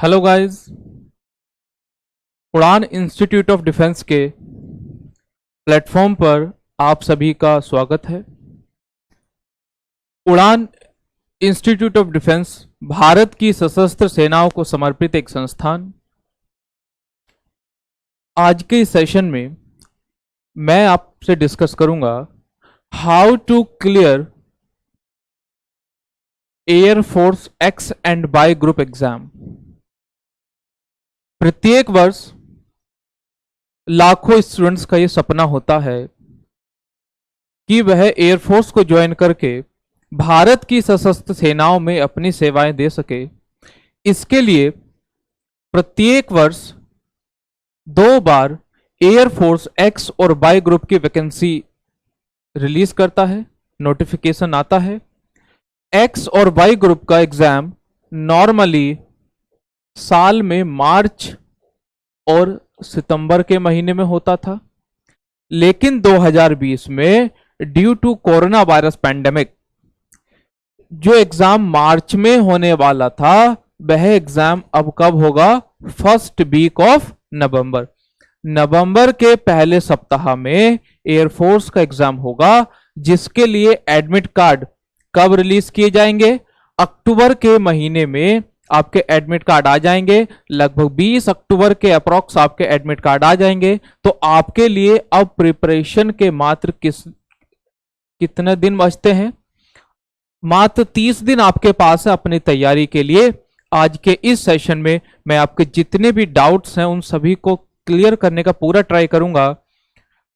Hello guys. उड़ान institute of defence के platform पर आप सभी का स्वागत है। उड़ान इंस्टीट्यूट ऑफ डिफेंस भारत की सशस्त्र सेनाओं को समर्पित एक संस्थान। आज के इस सेशन में मैं आपसे डिस्कस करूंगा how to clear air force X and Y group exam. प्रत्येक वर्ष लाखों स्टूडेंट्स का ये सपना होता है कि वह एयरफोर्स को ज्वाइन करके भारत की सशस्त्र सेनाओं में अपनी सेवाएं दे सके। इसके लिए प्रत्येक वर्ष 2 बार एयरफोर्स एक्स और वाई ग्रुप की वैकेंसी रिलीज करता है, नोटिफिकेशन आता है। एक्स और वाई ग्रुप का एग्जाम नॉर्मली साल में मार्च और सितंबर के महीने में होता था, लेकिन 2020 में due to corona virus pandemic जो एग्जाम मार्च में होने वाला था वह एग्जाम अब कब होगा? First week of November. नवंबर के पहले सप्ताह में एयरफोर्स का एग्जाम होगा, जिसके लिए एडमिट कार्ड कब रिलीज किए जाएंगे? अक्टूबर के महीने में आपके एडमिट कार्ड आ जाएंगे। लगभग 20 अक्टूबर के अप्रॉक्स आपके एडमिट कार्ड आ जाएंगे। तो आपके लिए अब प्रिपरेशन के मात्र कितने दिन बचते हैं? मात्र 30 दिन आपके पास है अपनी तैयारी के लिए। आज के इस सेशन में मैं आपके जितने भी डाउट्स हैं उन सभी को क्लियर करने का पूरा ट्राई करूंगा।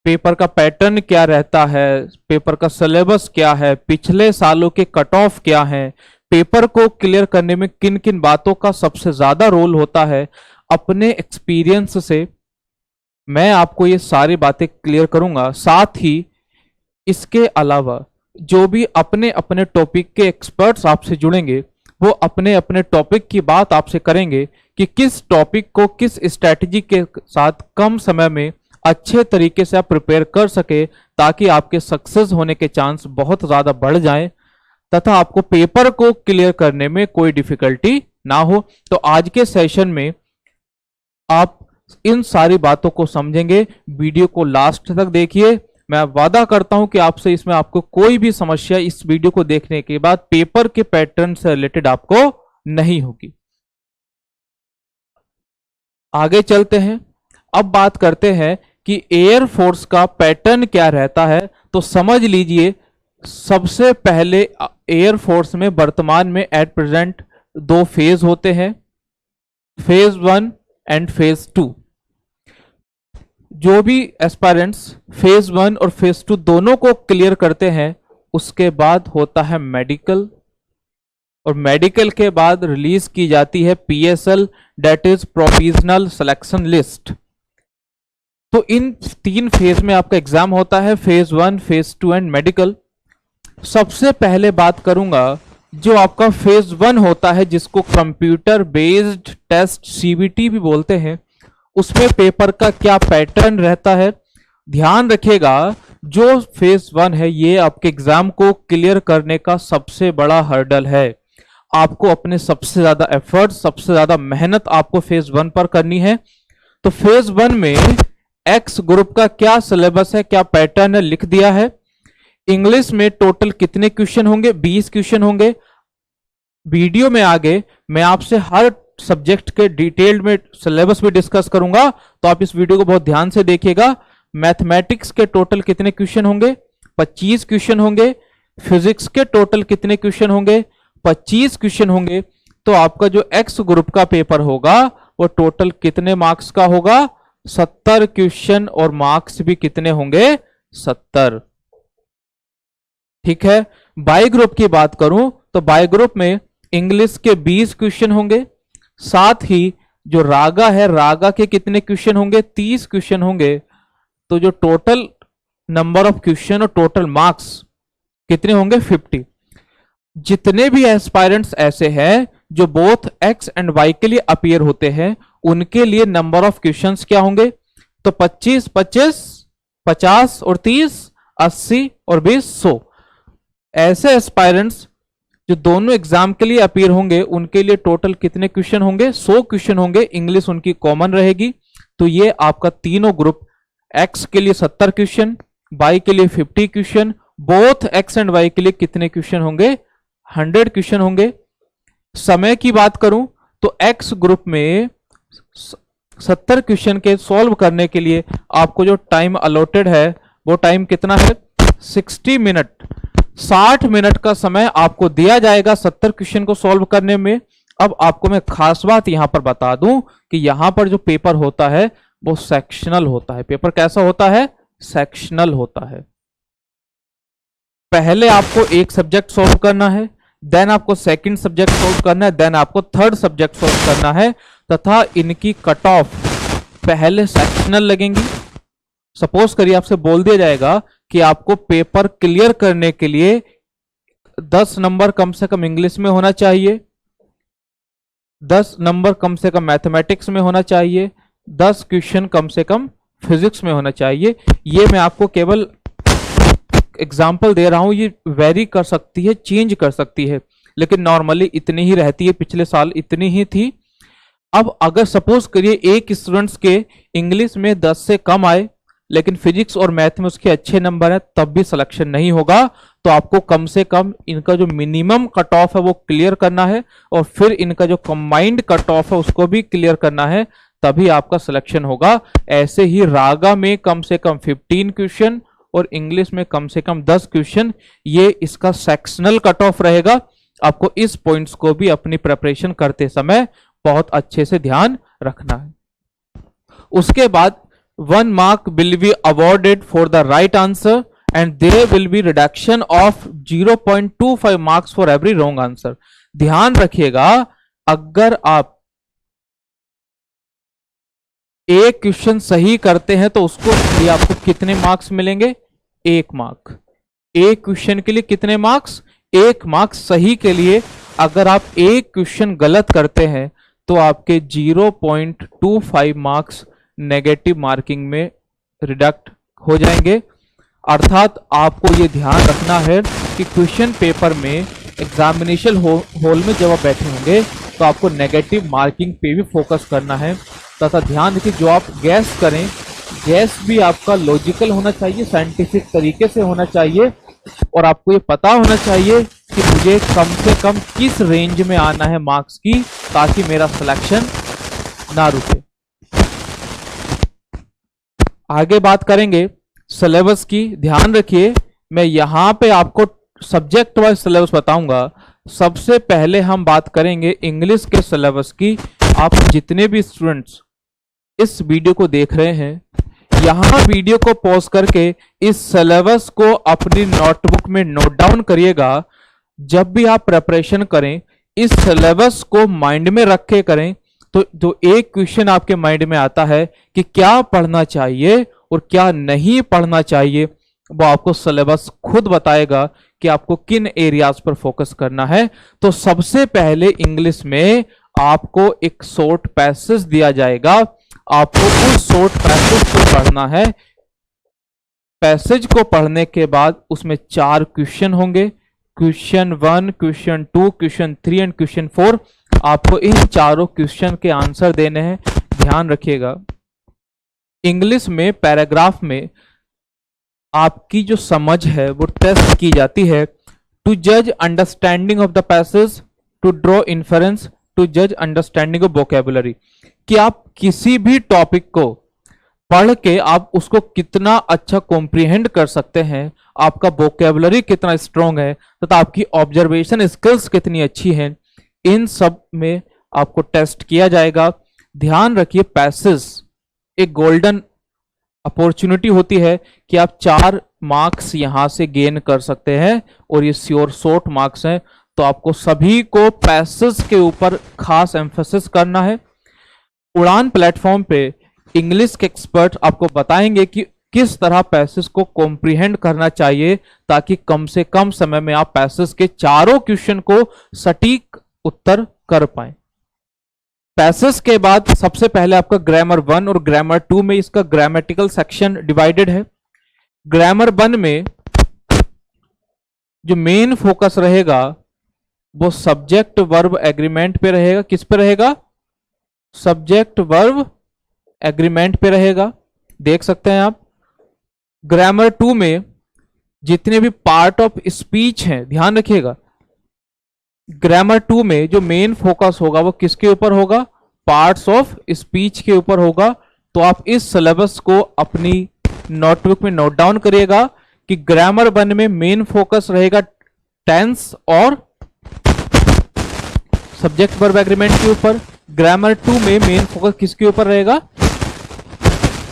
पेपर का पैटर्न क्या रहता है, पेपर का सिलेबस क्या है, पिछले सालों के कट ऑफ क्या है, पेपर को क्लियर करने में किन किन बातों का सबसे ज्यादा रोल होता है, अपने एक्सपीरियंस से मैं आपको ये सारी बातें क्लियर करूंगा। साथ ही इसके अलावा जो भी अपने अपने टॉपिक के एक्सपर्ट्स आपसे जुड़ेंगे वो अपने अपने टॉपिक की बात आपसे करेंगे कि किस टॉपिक को किस स्ट्रैटेजी के साथ कम समय में अच्छे तरीके से आप प्रिपेयर कर सके, ताकि आपके सक्सेस होने के चांस बहुत ज्यादा बढ़ जाएं तथा आपको पेपर को क्लियर करने में कोई डिफिकल्टी ना हो। तो आज के सेशन में आप इन सारी बातों को समझेंगे। वीडियो को लास्ट तक देखिए। मैं वादा करता हूं कि आपसे इसमें आपको कोई भी समस्या इस वीडियो को देखने के बाद पेपर के पैटर्न से रिलेटेड आपको नहीं होगी। आगे चलते हैं। अब बात करते हैं कि एयरफोर्स का पैटर्न क्या रहता है। तो समझ लीजिए, सबसे पहले एयरफोर्स में वर्तमान में एट प्रेजेंट 2 फेज होते हैं, फेज 1 एंड फेज 2। जो भी एस्पायरेंट्स फेज 1 और फेज 2 दोनों को क्लियर करते हैं, उसके बाद होता है मेडिकल, और मेडिकल के बाद रिलीज की जाती है PSL, that is provisional selection list. तो इन 3 फेज में आपका एग्जाम होता है, फेज 1, फेज 2 एंड मेडिकल। सबसे पहले बात करूंगा जो आपका फेज 1 होता है, जिसको कंप्यूटर बेस्ड टेस्ट सीबीटी भी बोलते हैं। उसमें पेपर का क्या पैटर्न रहता है, ध्यान रखिएगा। जो फेज 1 है ये आपके एग्जाम को क्लियर करने का सबसे बड़ा हर्डल है। आपको अपने सबसे ज्यादा एफर्ट, सबसे ज्यादा मेहनत आपको फेज 1 पर करनी है। तो फेज 1 में एक्स ग्रुप का क्या सिलेबस है, क्या पैटर्न है, लिख दिया है। इंग्लिश में टोटल कितने क्वेश्चन होंगे? 20 क्वेश्चन होंगे। वीडियो में आगे मैं आपसे हर सब्जेक्ट के डिटेल्ड में सिलेबस भी डिस्कस करूंगा, तो आप इस वीडियो को बहुत ध्यान से देखिएगा। मैथमेटिक्स के टोटल कितने क्वेश्चन होंगे? 25 क्वेश्चन होंगे। फिजिक्स के टोटल कितने क्वेश्चन होंगे? 25 क्वेश्चन होंगे। तो आपका जो एक्स ग्रुप का पेपर होगा वो टोटल कितने मार्क्स का होगा? 70 क्वेश्चन, और मार्क्स भी कितने होंगे? 70। ठीक है। बाई ग्रुप की बात करूं तो बाई ग्रुप में इंग्लिश के 20 क्वेश्चन होंगे। साथ ही जो रागा है, रागा के कितने क्वेश्चन होंगे? 30 क्वेश्चन होंगे। तो जो टोटल नंबर ऑफ क्वेश्चन और टोटल मार्क्स कितने होंगे? 50। जितने भी एस्पायरेंट्स ऐसे हैं जो बोथ एक्स एंड वाई के लिए अपीयर होते हैं, उनके लिए नंबर ऑफ क्वेश्चंस क्या होंगे? तो 25, 25, 50 और 30, 80 और 20, 100। ऐसे एस्पायरेंट्स जो दोनों एग्जाम के लिए अपीयर होंगे उनके लिए टोटल कितने क्वेश्चन होंगे? 100 क्वेश्चन होंगे। इंग्लिश उनकी कॉमन रहेगी। तो ये आपका तीनों ग्रुप, एक्स के लिए 70 क्वेश्चन, वाई के लिए 50 question, both X and Y के लिए कितने क्वेश्चन होंगे? 100 क्वेश्चन होंगे। समय की बात करूं तो एक्स ग्रुप में 70 क्वेश्चन के सॉल्व करने के लिए आपको जो टाइम अलॉटेड है वो टाइम कितना है? 60 मिनट। 60 मिनट का समय आपको दिया जाएगा 70 क्वेश्चन को सॉल्व करने में। अब आपको मैं खास बात यहां पर बता दूं कि यहां पर जो पेपर होता है वो सेक्शनल होता है। पेपर कैसा होता है? सेक्शनल होता है। पहले आपको एक सब्जेक्ट सॉल्व करना है, देन आपको सेकंड सब्जेक्ट सॉल्व करना है, देन आपको थर्ड सब्जेक्ट सॉल्व करना है, तथा इनकी कट ऑफ पहले सेक्शनल लगेंगी। सपोज करिए आपसे बोल दिया जाएगा कि आपको पेपर क्लियर करने के लिए 10 नंबर कम से कम इंग्लिश में होना चाहिए, 10 नंबर कम से कम मैथमेटिक्स में होना चाहिए, 10 क्वेश्चन कम से कम फिजिक्स में होना चाहिए। ये मैं आपको केवल एग्जाम्पल दे रहा हूं, ये वेरी कर सकती है, चेंज कर सकती है, लेकिन नॉर्मली इतनी ही रहती है। पिछले साल इतनी ही थी। अब अगर सपोज करिए एक स्टूडेंट्स के इंग्लिश में 10 से कम आए लेकिन फिजिक्स और मैथ में उसके अच्छे नंबर हैं, तब भी सिलेक्शन नहीं होगा। तो आपको कम से कम इनका जो मिनिमम कट ऑफ है वो क्लियर करना है, और फिर इनका जो कंबाइंड कट ऑफ है उसको भी क्लियर करना है, तभी आपका सिलेक्शन होगा। ऐसे ही रागा में कम से कम 15 क्वेश्चन और इंग्लिश में कम से कम 10 क्वेश्चन, ये इसका सेक्शनल कट ऑफ रहेगा। आपको इस पॉइंट्स को भी अपनी प्रिपरेशन करते समय बहुत अच्छे से ध्यान रखना है। उसके बाद 1 mark will be awarded for the right answer and there will be reduction of 0.25 marks for every wrong answer। ध्यान रखिएगा, अगर आप एक क्वेश्चन सही करते हैं तो उसको लिए आपको कितने मार्क्स मिलेंगे? 1 मार्क। एक क्वेश्चन के लिए कितने मार्क्स? 1 मार्क्स सही के लिए। अगर आप एक क्वेश्चन गलत करते हैं तो आपके 0.25 मार्क्स नेगेटिव मार्किंग में रिडक्ट हो जाएंगे। अर्थात आपको ये ध्यान रखना है कि क्वेश्चन पेपर में एग्जामिनेशन हॉल में जब आप बैठे होंगे तो आपको नेगेटिव मार्किंग पे भी फोकस करना है, तथा ध्यान रखिए जो आप गैस करें, गैस भी आपका लॉजिकल होना चाहिए, साइंटिफिक तरीके से होना चाहिए, और आपको ये पता होना चाहिए कि मुझे कम से कम किस रेंज में आना है मार्क्स की, ताकि मेरा सिलेक्शन ना रुके। आगे बात करेंगे सिलेबस की। ध्यान रखिए, मैं यहां पे आपको सब्जेक्ट वाइज सिलेबस बताऊंगा। सबसे पहले हम बात करेंगे इंग्लिश के सिलेबस की। आप जितने भी स्टूडेंट्स इस वीडियो को देख रहे हैं, यहां वीडियो को पॉज करके इस सिलेबस को अपनी नोटबुक में नोट डाउन करिएगा। जब भी आप प्रिपरेशन करें, इस सिलेबस को माइंड में रख के करें, तो जो एक क्वेश्चन आपके माइंड में आता है कि क्या पढ़ना चाहिए और क्या नहीं पढ़ना चाहिए, वो आपको सिलेबस खुद बताएगा कि आपको किन एरियाज पर फोकस करना है। तो सबसे पहले इंग्लिश में आपको एक शॉर्ट पैसेज दिया जाएगा, आपको उस शॉर्ट पैसेज को पढ़ना है। पैसेज को पढ़ने के बाद उसमें 4 क्वेश्चन होंगे, question 1, question 2, question 3 and question 4। आपको इन चारों क्वेश्चन के आंसर देने हैं। ध्यान रखिएगा, इंग्लिश में पैराग्राफ में आपकी जो समझ है वो टेस्ट की जाती है। टू जज understanding of the passage, to draw inference, to जज अंडरस्टैंडिंग ऑफ वोकैबुलरी। कि आप किसी भी टॉपिक को पढ़ के आप उसको कितना अच्छा कॉम्प्रिहेंड कर सकते हैं, आपका वोकैबुलरी कितना स्ट्रांग है, तथा आपकी ऑब्जर्वेशन स्किल्स कितनी अच्छी हैं, इन सब में आपको टेस्ट किया जाएगा। ध्यान रखिए, पैसेज एक गोल्डन अपॉर्चुनिटी होती है कि आप 4 मार्क्स यहां से गेन कर सकते हैं, और ये श्योर शॉर्ट मार्क्स हैं। तो आपको सभी को पैसेज के ऊपर खास एम्फेसिस करना है। उड़ान प्लेटफॉर्म पे इंग्लिश के एक्सपर्ट आपको बताएंगे कि किस तरह पैसेज को कॉम्प्रिहेंड करना चाहिए, ताकि कम से कम समय में आप पैसेज के चारों क्वेश्चन को सटीक उत्तर कर पाए। पैसेज के बाद सबसे पहले आपका ग्रामर 1 और ग्रामर 2 में इसका ग्रामेटिकल सेक्शन डिवाइडेड है। ग्रामर 1 में जो मेन फोकस रहेगा वो सब्जेक्ट वर्ब एग्रीमेंट पे रहेगा। किस पे रहेगा? सब्जेक्ट वर्ब एग्रीमेंट पे रहेगा। देख सकते हैं आप। ग्रामर 2 में जितने भी पार्ट ऑफ स्पीच हैं, ध्यान रखिएगा, ग्रामर 2 में जो मेन फोकस होगा वो किसके ऊपर होगा? पार्ट्स ऑफ स्पीच के ऊपर होगा। तो आप इस सिलेबस को अपनी नोटबुक में नोट डाउन करिएगा कि ग्रामर 1 में मेन फोकस रहेगा टेंस और सब्जेक्ट वर्ब एग्रीमेंट के ऊपर। ग्रामर 2 में मेन फोकस किसके ऊपर रहेगा?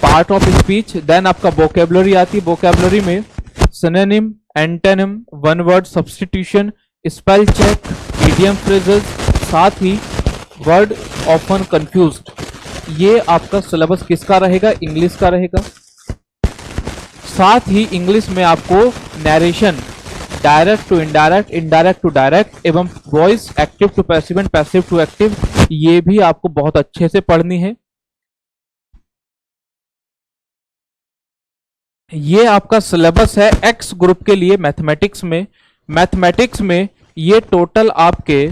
Part of speech. देन आपका वोकेबलरी आती है। वोकेबलरी में synonym, antonym, one word substitution, spell check, idiom phrases, साथ ही वर्ड ऑफन कंफ्यूज्ड। ये आपका सिलेबस किसका रहेगा? इंग्लिश का रहेगा। साथ ही इंग्लिश में आपको narration, direct to indirect, indirect to direct एवं voice, active to passive and passive to active, ये भी आपको बहुत अच्छे से पढ़नी है। ये आपका सिलेबस है एक्स ग्रुप के लिए मैथमेटिक्स में। मैथमेटिक्स में ये टोटल आपके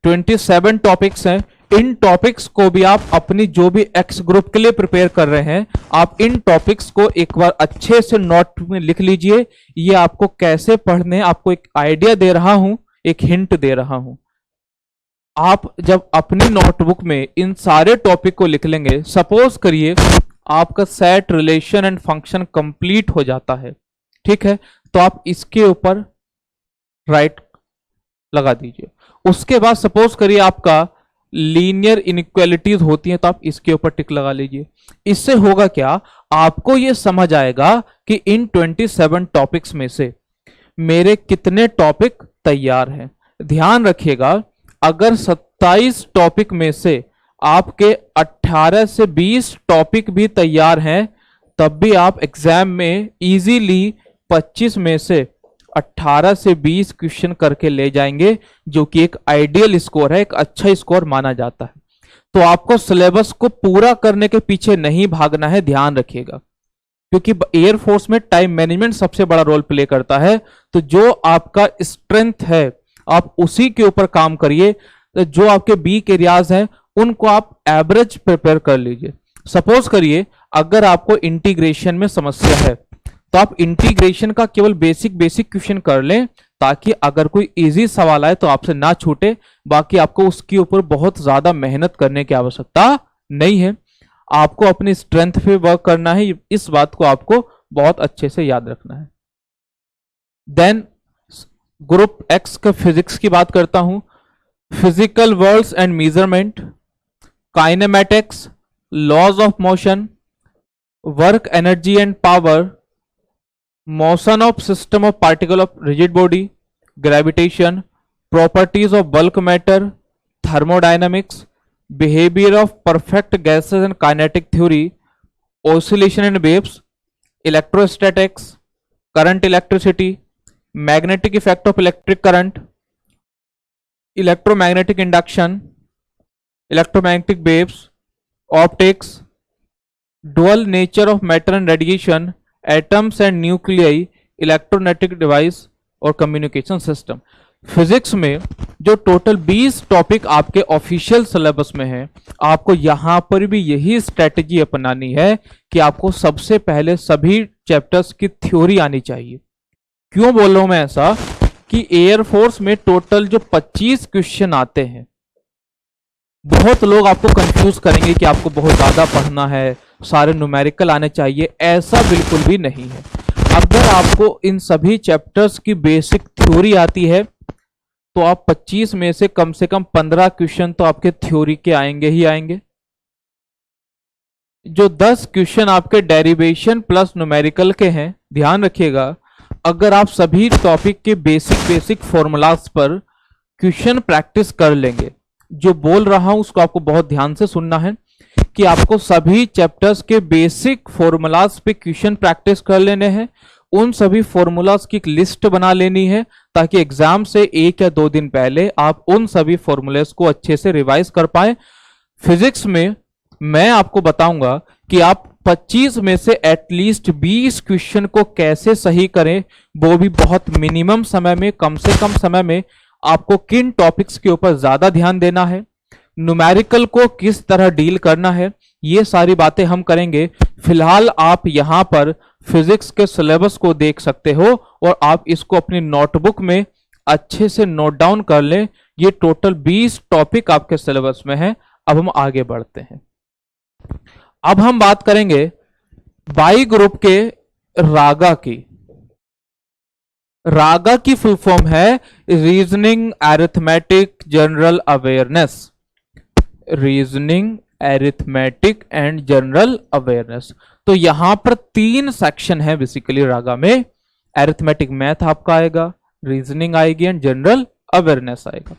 27 टॉपिक्स हैं। इन टॉपिक्स को भी आप अपनी जो भी एक्स ग्रुप के लिए प्रिपेयर कर रहे हैं, आप इन टॉपिक्स को एक बार अच्छे से नोट में लिख लीजिए। ये आपको कैसे पढ़ने, आपको एक आइडिया दे रहा हूं, एक हिंट दे रहा हूं। आप जब अपनी नोटबुक में इन सारे टॉपिक को लिख लेंगे, सपोज करिए आपका set, relation and function complete हो जाता है, ठीक है, तो आप इसके ऊपर राइट लगा दीजिए। उसके बाद सपोज करिए आपका लीनियर इनइक्वालिटीज होती हैं, तो आप इसके ऊपर टिक लगा लीजिए। इससे होगा क्या? आपको यह समझ आएगा कि इन 27 टॉपिक्स में से मेरे कितने टॉपिक तैयार हैं। ध्यान रखिएगा, अगर 27 टॉपिक में से आपके 18 से 20 टॉपिक भी तैयार हैं, तब भी आप एग्जाम में इजीली 25 में से 18 से 20 क्वेश्चन करके ले जाएंगे, जो कि एक आइडियल स्कोर है, एक अच्छा स्कोर माना जाता है। तो आपको सिलेबस को पूरा करने के पीछे नहीं भागना है, ध्यान रखिएगा, क्योंकि एयरफोर्स में टाइम मैनेजमेंट सबसे बड़ा रोल प्ले करता है। तो जो आपका स्ट्रेंथ है आप उसी के ऊपर काम करिए। तो जो आपके वीक एरियाज हैं उनको आप एवरेज प्रिपेयर कर लीजिए। सपोज करिए अगर आपको इंटीग्रेशन में समस्या है, तो आप इंटीग्रेशन का केवल बेसिक क्वेश्चन कर लें, ताकि अगर कोई इजी सवाल आए तो आपसे ना छूटे। बाकी आपको उसके ऊपर बहुत ज्यादा मेहनत करने की आवश्यकता नहीं है। आपको अपनी स्ट्रेंथ पे वर्क करना है, इस बात को आपको बहुत अच्छे से याद रखना है। देन ग्रुप एक्स का फिजिक्स की बात करता हूं। Physical worlds and measurement, kinematics, laws of motion, work energy and power, motion of system of particle of rigid body, gravitation, properties of bulk matter, thermodynamics, behaviour of perfect gases and kinetic theory, oscillation and waves, electrostatics, current electricity, magnetic effect of electric current, electromagnetic induction, electromagnetic waves, optics, dual nature of matter and radiation, atoms and nuclei, इलेक्ट्रोनेटिक device और communication system. Physics में जो total 20 topic आपके official syllabus में है, आपको यहां पर भी यही स्ट्रेटेजी अपनानी है कि आपको सबसे पहले सभी चैप्टर्स की थ्योरी आनी चाहिए। क्यों बोल रहा हूं मैं ऐसा? कि एयरफोर्स में टोटल जो 25 क्वेश्चन आते हैं, बहुत लोग आपको कंफ्यूज करेंगे कि आपको बहुत ज्यादा पढ़ना है, सारे न्यूमेरिकल आने चाहिए। ऐसा बिल्कुल भी नहीं है। अगर आपको इन सभी चैप्टर्स की बेसिक थ्योरी आती है, तो आप 25 में से कम 15 क्वेश्चन तो आपके थ्योरी के आएंगे ही आएंगे। जो 10 क्वेश्चन आपके डेरिवेशन प्लस न्यूमेरिकल के हैं, ध्यान रखिएगा, अगर आप सभी टॉपिक के बेसिक फॉर्मूलाज पर क्वेश्चन प्रैक्टिस कर लेंगे, जो बोल रहा हूं उसको आपको बहुत ध्यान से सुनना है, कि आपको सभी चैप्टर्स के बेसिक फॉर्मूलाज पे क्वेश्चन प्रैक्टिस कर लेने हैं। उन सभी फॉर्मूलाज की एक लिस्ट बना लेनी है, ताकि एग्जाम से 1 या 2 दिन पहले आप उन सभी फॉर्मूलेस को अच्छे से रिवाइज कर पाए। फिजिक्स में मैं आपको बताऊंगा कि आप 25 में से एटलीस्ट 20 क्वेश्चन को कैसे सही करें, वो भी बहुत मिनिमम समय में, कम से कम समय में। आपको किन टॉपिक्स के ऊपर ज्यादा ध्यान देना है, न्यूमेरिकल को किस तरह डील करना है, ये सारी बातें हम करेंगे। फिलहाल आप यहां पर फिजिक्स के सिलेबस को देख सकते हो और आप इसको अपनी नोटबुक में अच्छे से नोट डाउन कर लें। ये टोटल 20 टॉपिक आपके सिलेबस में है। अब हम आगे बढ़ते हैं। अब हम बात करेंगे बाई ग्रुप के रागा की। रागा की फुल फॉर्म है reasoning, arithmetic, general awareness. Reasoning, arithmetic and general awareness. तो यहां पर 3 सेक्शन है बेसिकली रागा में। अरिथमेटिक मैथ आपका आएगा, रीजनिंग आएगी एंड जनरल अवेयरनेस आएगा।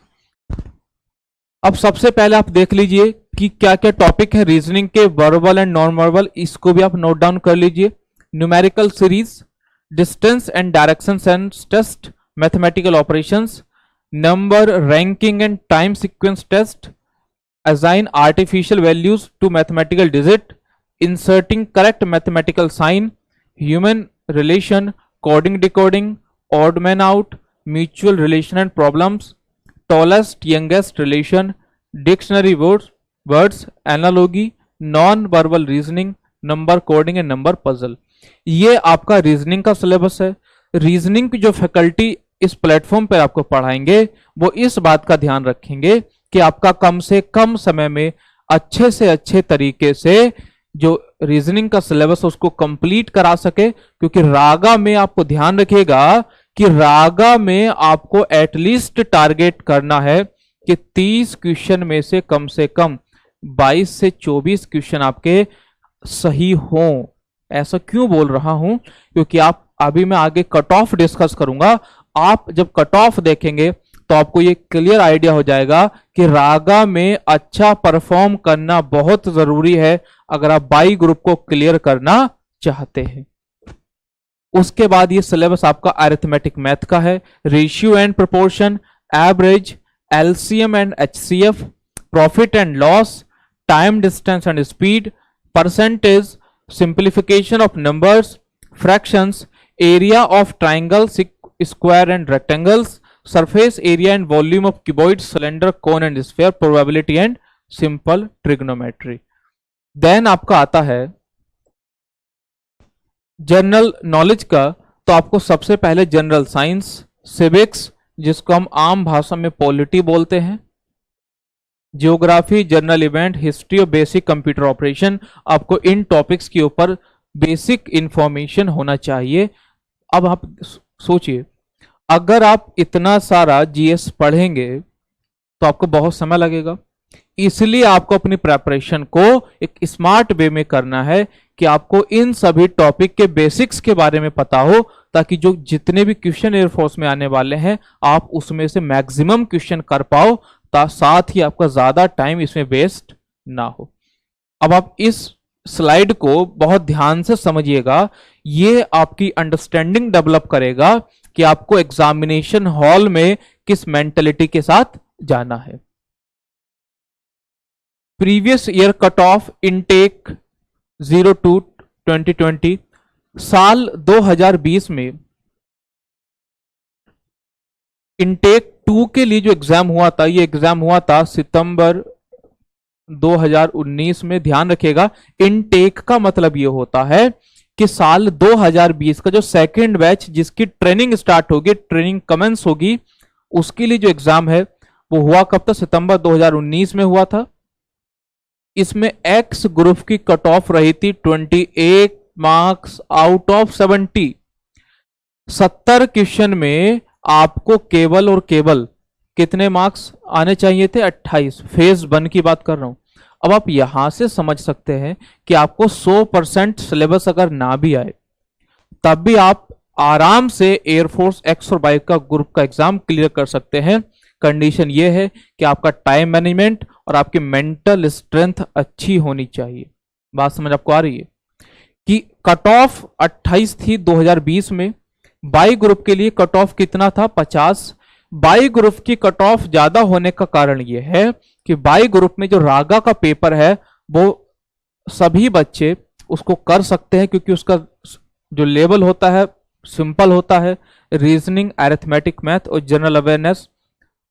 अब सबसे पहले आप देख लीजिए कि क्या क्या टॉपिक है रीजनिंग के, वर्बल एंड नॉन वर्बल, इसको भी आप नोट डाउन कर लीजिए। Numerical series, distance and direction sense test, mathematical operations, number, ranking and time sequence test, assign artificial values to mathematical digit, inserting correct mathematical sign, human relation, coding decoding, odd man out, mutual relation and problems, tallest youngest relation, dictionary words, analogy, non verbal reasoning, number coding and number puzzle। ये आपका reasoning का syllabus है। Reasoning की जो faculty इस platform पर आपको पढ़ाएंगे वो इस बात का ध्यान रखेंगे कि आपका कम से कम समय में अच्छे से अच्छे तरीके से जो रीजनिंग का सिलेबस है उसको कंप्लीट करा सके। क्योंकि रागा में आपको ध्यान रखिएगा कि रागा में आपको एटलीस्ट टारगेट करना है कि 30 क्वेश्चन में से कम 22 से 24 क्वेश्चन आपके सही हों। ऐसा क्यों बोल रहा हूं, क्योंकि आप अभी मैं आगे कट ऑफ डिस्कस करूंगा। आप जब कट ऑफ देखेंगे तो आपको ये क्लियर आइडिया हो जाएगा कि रागा में अच्छा परफॉर्म करना बहुत जरूरी है अगर आप बाई ग्रुप को क्लियर करना चाहते हैं। उसके बाद ये सिलेबस आपका अरिथमेटिक मैथ का है, ratio and proportion, average, LCM and HCF, profit and loss, time, distance and speed, percentage, simplification of numbers, fractions, area of triangle, square and rectangles, surface area and volume of cuboid, cylinder, cone and sphere, probability and simple trigonometry। Then आपका आता है general knowledge का। तो आपको सबसे पहले general science, civics जिसको हम आम भाषा में पॉलिटी बोलते हैं, जियोग्राफी, जनरल इवेंट, हिस्ट्री और बेसिक कंप्यूटर ऑपरेशन, आपको इन टॉपिक्स के ऊपर बेसिक इंफॉर्मेशन होना चाहिए। अब आप सोचिए अगर आप इतना सारा जीएस पढ़ेंगे तो आपको बहुत समय लगेगा। इसलिए आपको अपनी प्रेपरेशन को एक स्मार्ट वे में करना है कि आपको इन सभी टॉपिक के बेसिक्स के बारे में पता हो, ताकि जो जितने भी क्वेश्चन एयरफोर्स में आने वाले हैं आप उसमें से मैक्सिमम क्वेश्चन कर पाओ, साथ ही आपका ज्यादा टाइम इसमें वेस्ट ना हो। अब आप इस स्लाइड को बहुत ध्यान से समझिएगा, ये आपकी अंडरस्टैंडिंग डेवलप करेगा कि आपको एग्जामिनेशन हॉल में किस मेंटलिटी के साथ जाना है। Previous year cut off intake 02/2020, साल 2020 में इनटेक 2 के लिए जो एग्जाम हुआ था, ये एग्जाम हुआ था सितंबर 2019 में। ध्यान रखिएगा इनटेक का मतलब ये होता है कि साल 2020 का जो सेकेंड बैच जिसकी ट्रेनिंग स्टार्ट होगी, ट्रेनिंग कमेंस होगी, उसके लिए जो एग्जाम है वो हुआ कब था, सितंबर 2019 में हुआ था। इसमें एक्स ग्रुप की कट ऑफ रही थी 28 मार्क्स आउट ऑफ 70। 70 क्वेश्चन में आपको केवल और केवल कितने मार्क्स आने चाहिए थे, 28। फेज 1 की बात कर रहा हूं। अब आप यहां से समझ सकते हैं कि आपको 100% सिलेबस अगर ना भी आए तब भी आप आराम से एयरफोर्स एक्स और वाई का ग्रुप का एग्जाम क्लियर कर सकते हैं। कंडीशन ये है कि आपका टाइम मैनेजमेंट और आपकी मेंटल स्ट्रेंथ अच्छी होनी चाहिए। बात समझ आपको आ रही है कि कट ऑफ 28 थी 2020 में। बाई ग्रुप के लिए कट ऑफ कितना था, 50। बाई ग्रुप की कट ऑफ ज्यादा होने का कारण यह है कि बाई ग्रुप में जो रागा का पेपर है वो सभी बच्चे उसको कर सकते हैं, क्योंकि उसका जो लेवल होता है सिंपल होता है। रीजनिंग, अरिथमेटिक, मैथ और जनरल अवेयरनेस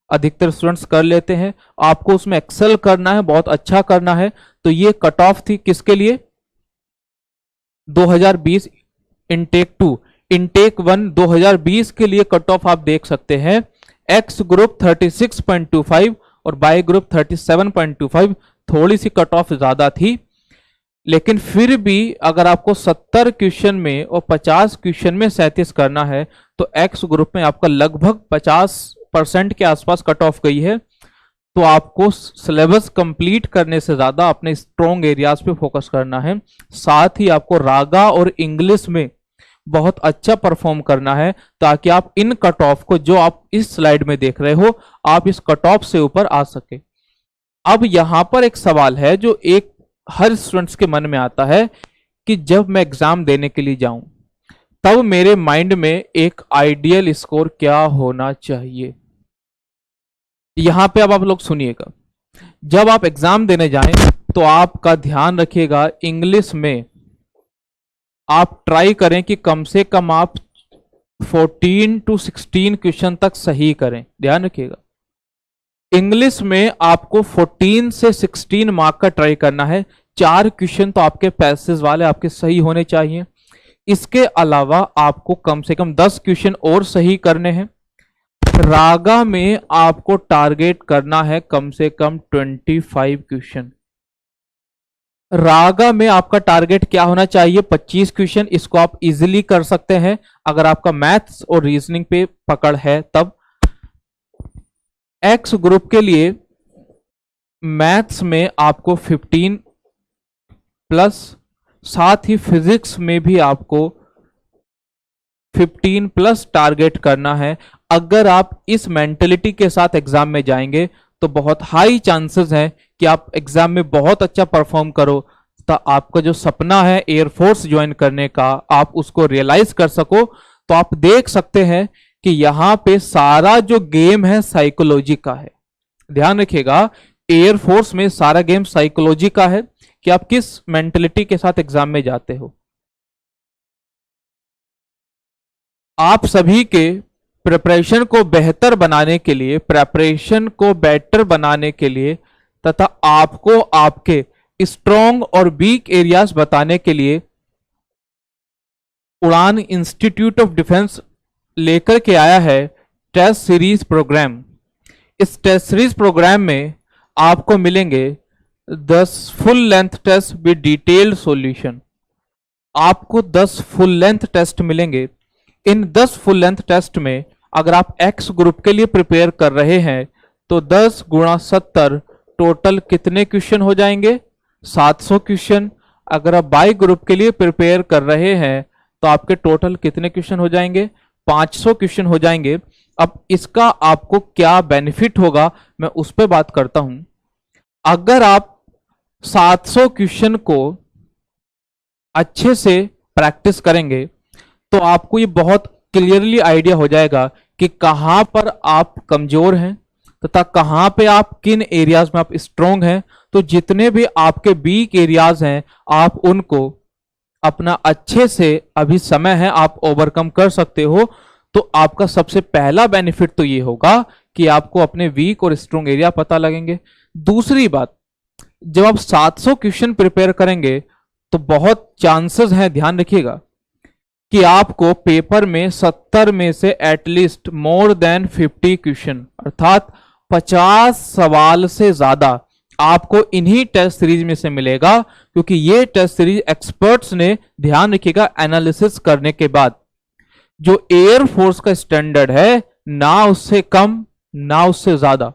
अधिकतर स्टूडेंट्स कर लेते हैं। आपको उसमें एक्सेल करना है, बहुत अच्छा करना है। तो ये कट ऑफ थी किसके लिए? 2020 इनटेक 2, इनटेक 1 2020 के लिए कट ऑफ आप देख सकते हैं। एक्स ग्रुप 36.25 और बाय ग्रुप 37.25, थोड़ी सी कट ऑफ ज्यादा थी, लेकिन फिर भी अगर आपको 70 क्वेश्चन में और 50 क्वेश्चन में 37 करना है तो एक्स ग्रुप में आपका लगभग 50% के आसपास कट ऑफ गई है। तो आपको सिलेबस कंप्लीट करने से ज्यादा अपने स्ट्रॉन्ग एरियाज पे फोकस करना है। साथ ही आपको रागा और इंग्लिश में बहुत अच्छा परफॉर्म करना है, ताकि आप इन कट ऑफ को, जो आप इस स्लाइड में देख रहे हो, आप इस कट ऑफ से ऊपर आ सके। अब यहां पर एक सवाल है जो एक हर स्टूडेंट्स के मन में आता है कि जब मैं एग्जाम देने के लिए जाऊं तब मेरे माइंड में एक आइडियल स्कोर क्या होना चाहिए। यहां पे अब आप लोग सुनिएगा, जब आप एग्जाम देने जाएं तो आपका ध्यान रखिएगा, इंग्लिश में आप ट्राई करें कि कम से कम आप 14 to 16 क्वेश्चन तक सही करें। ध्यान रखिएगा, इंग्लिश में आपको 14 से 16 मार्क का ट्राई करना है। 4 क्वेश्चन तो आपके पैसेज वाले आपके सही होने चाहिए। इसके अलावा आपको कम से कम 10 क्वेश्चन और सही करने हैं। रागा में आपको टारगेट करना है कम से कम 25 क्वेश्चन। रागा में आपका टारगेट क्या होना चाहिए? 25 क्वेश्चन। इसको आप इजीली कर सकते हैं अगर आपका मैथ्स और रीजनिंग पे पकड़ है तब। एक्स ग्रुप के लिए मैथ्स में आपको 15 प्लस, साथ ही फिजिक्स में भी आपको 15 प्लस टारगेट करना है। अगर आप इस मेंटेलिटी के साथ एग्जाम में जाएंगे तो बहुत हाई चांसेस हैं कि आप एग्जाम में बहुत अच्छा परफॉर्म करो, तो आपका जो सपना है एयरफोर्स ज्वाइन करने का, आप उसको रियलाइज कर सको। तो आप देख सकते हैं कि यहां पे सारा जो गेम है साइकोलॉजी का है। ध्यान रखिएगा, एयरफोर्स में सारा गेम साइकोलॉजी का है कि आप किस मेंटेलिटी के साथ एग्जाम में जाते हो। आप सभी के प्रिपरेशन को बेहतर बनाने के लिए, प्रिपरेशन को बेटर बनाने के लिए तथा आपको आपके स्ट्रॉन्ग और वीक एरियाज बताने के लिए उड़ान इंस्टीट्यूट ऑफ डिफेंस लेकर के आया है टेस्ट सीरीज प्रोग्राम। इस टेस्ट सीरीज प्रोग्राम में आपको मिलेंगे 10 full length test with detailed solution. आपको 10 फुल लेंथ टेस्ट मिलेंगे। इन 10 फुल लेंथ टेस्ट में अगर आप एक्स ग्रुप के लिए प्रिपेयर कर रहे हैं तो 10 गुणा 70 टोटल कितने क्वेश्चन हो जाएंगे? 700 क्वेश्चन। अगर आप बाई ग्रुप के लिए प्रिपेयर कर रहे हैं तो आपके टोटल कितने क्वेश्चन हो जाएंगे? 500 क्वेश्चन हो जाएंगे। अब इसका आपको क्या बेनिफिट होगा मैं उस पर बात करता हूं। अगर आप 700 क्वेश्चन को अच्छे से प्रैक्टिस करेंगे तो आपको ये बहुत क्लियरली आइडिया हो जाएगा कि कहां पर आप कमजोर हैं तथा कहां पे आप किन एरियाज में आप स्ट्रोंग हैं। तो जितने भी आपके वीक एरियाज हैं आप उनको अपना अच्छे से, अभी समय है, आप ओवरकम कर सकते हो। तो आपका सबसे पहला बेनिफिट तो ये होगा कि आपको अपने वीक और स्ट्रोंग एरिया पता लगेंगे। दूसरी बात, जब आप 700 क्वेश्चन प्रिपेयर करेंगे तो बहुत चांसेस हैं, ध्यान रखिएगा, कि आपको पेपर में 70 में से एटलीस्ट मोर देन 50 क्वेश्चन अर्थात 50 सवाल से ज्यादा आपको इन्हीं टेस्ट सीरीज में से मिलेगा, क्योंकि ये टेस्ट सीरीज एक्सपर्ट्स ने, ध्यान रखिएगा, एनालिसिस करने के बाद जो एयरफोर्स का स्टैंडर्ड है, ना उससे कम ना उससे ज्यादा,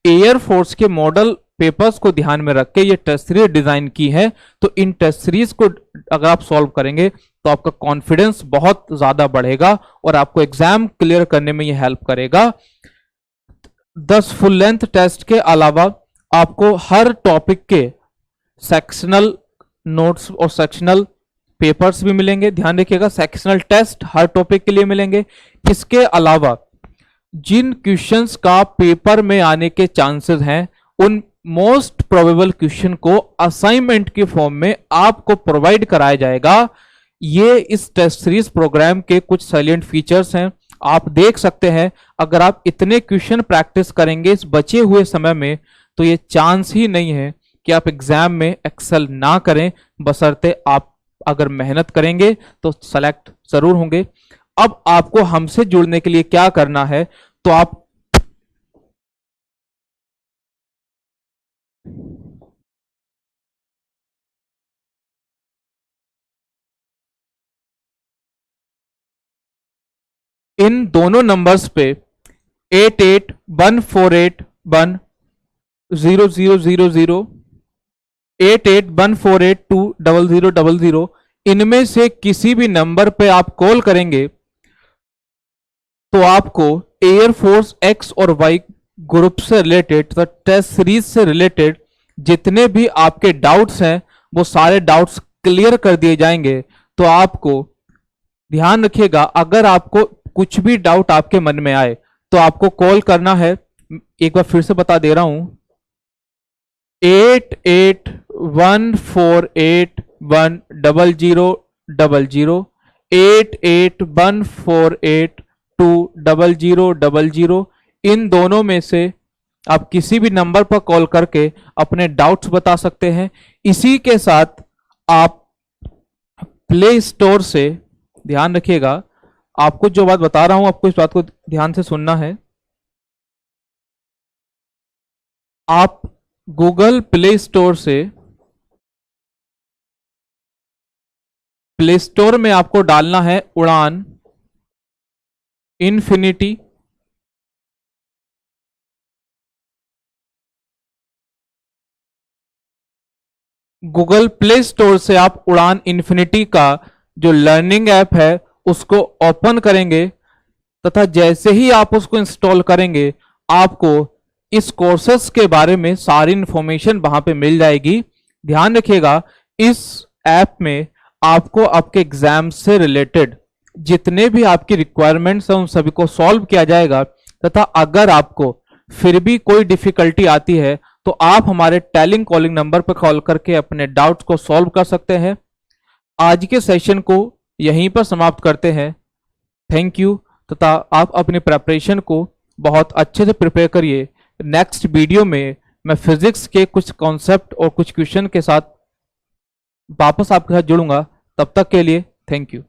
एयरफोर्स के मॉडल पेपर्स को ध्यान में रख के ये टेस्ट सीरीज डिजाइन की है। तो इन टेस्ट सीरीज को अगर आप सॉल्व करेंगे तो आपका कॉन्फिडेंस बहुत ज्यादा बढ़ेगा और आपको एग्जाम क्लियर करने में ये हेल्प करेगा। 10 फुल लेंथ टेस्ट के अलावा आपको हर टॉपिक के सेक्शनल नोट्स और सेक्शनल पेपर्स भी मिलेंगे। ध्यान रखिएगा, सेक्शनल टेस्ट हर टॉपिक के लिए मिलेंगे। इसके अलावा जिन क्वेश्चंस का पेपर में आने के चांसेस हैं उन मोस्ट प्रोबेबल क्वेश्चन को असाइनमेंट के फॉर्म में आपको प्रोवाइड कराया जाएगा। ये इस टेस्ट सीरीज प्रोग्राम के कुछ साइलेंट फीचर्स हैं। आप देख सकते हैं अगर आप इतने क्वेश्चन प्रैक्टिस करेंगे इस बचे हुए समय में तो ये चांस ही नहीं है कि आप एग्जाम में एक्सेल ना करें, बशर्ते आप अगर मेहनत करेंगे तो सेलेक्ट जरूर होंगे। अब आपको हमसे जुड़ने के लिए क्या करना है, तो आप इन दोनों नंबर्स पे 8814810000 8814820000 इनमें से किसी भी नंबर पे आप कॉल करेंगे तो आपको एयरफोर्स एक्स और वाई ग्रुप से रिलेटेड तो टेस्ट सीरीज से रिलेटेड जितने भी आपके डाउट्स हैं वो सारे डाउट्स क्लियर कर दिए जाएंगे। तो आपको ध्यान रखिएगा, अगर आपको कुछ भी डाउट आपके मन में आए तो आपको कॉल करना है। एक बार फिर से बता दे रहा हूं, 8814810000 8814820000 इन दोनों में से आप किसी भी नंबर पर कॉल करके अपने डाउट्स बता सकते हैं। इसी के साथ आप प्ले स्टोर से, ध्यान रखिएगा आपको जो बात बता रहा हूं आपको इस बात को ध्यान से सुनना है। आप गूगल प्ले स्टोर से, प्ले स्टोर में आपको डालना है उड़ान इन्फिनिटी। गूगल प्ले स्टोर से आप उड़ान इन्फिनिटी का जो लर्निंग ऐप है उसको ओपन करेंगे तथा जैसे ही आप उसको इंस्टॉल करेंगे आपको इस कोर्सेस के बारे में सारी इंफॉर्मेशन वहां पे मिल जाएगी। ध्यान रखिएगा इस ऐप में आपको आपके एग्जाम से रिलेटेड जितने भी आपकी रिक्वायरमेंट्स हैं उन सभी को सॉल्व किया जाएगा तथा अगर आपको फिर भी कोई डिफिकल्टी आती है तो आप हमारे टेलिंग कॉलिंग नंबर पर कॉल करके अपने डाउट्स को सॉल्व कर सकते हैं। आज के सेशन को यहीं पर समाप्त करते हैं। थैंक यू तथा आप अपनी प्रिपरेशन को बहुत अच्छे से प्रिपेयर करिए। नेक्स्ट वीडियो में मैं फिजिक्स के कुछ कॉन्सेप्ट और कुछ क्वेश्चन के साथ वापस आपके साथ जुड़ूंगा। तब तक के लिए थैंक यू।